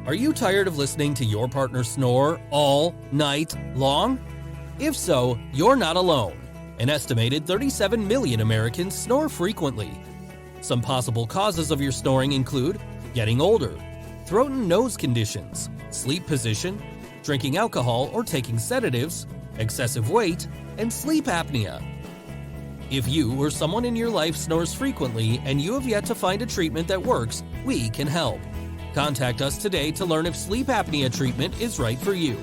Are you tired of listening to your partner snore all night long? If so, you're not alone. An estimated 37 million Americans snore frequently. Some possible causes of your snoring include getting older, throat and nose conditions, sleep position, drinking alcohol or taking sedatives, excessive weight, and sleep apnea. If you or someone in your life snores frequently and you have yet to find a treatment that works, we can help. Contact us today to learn if sleep apnea treatment is right for you.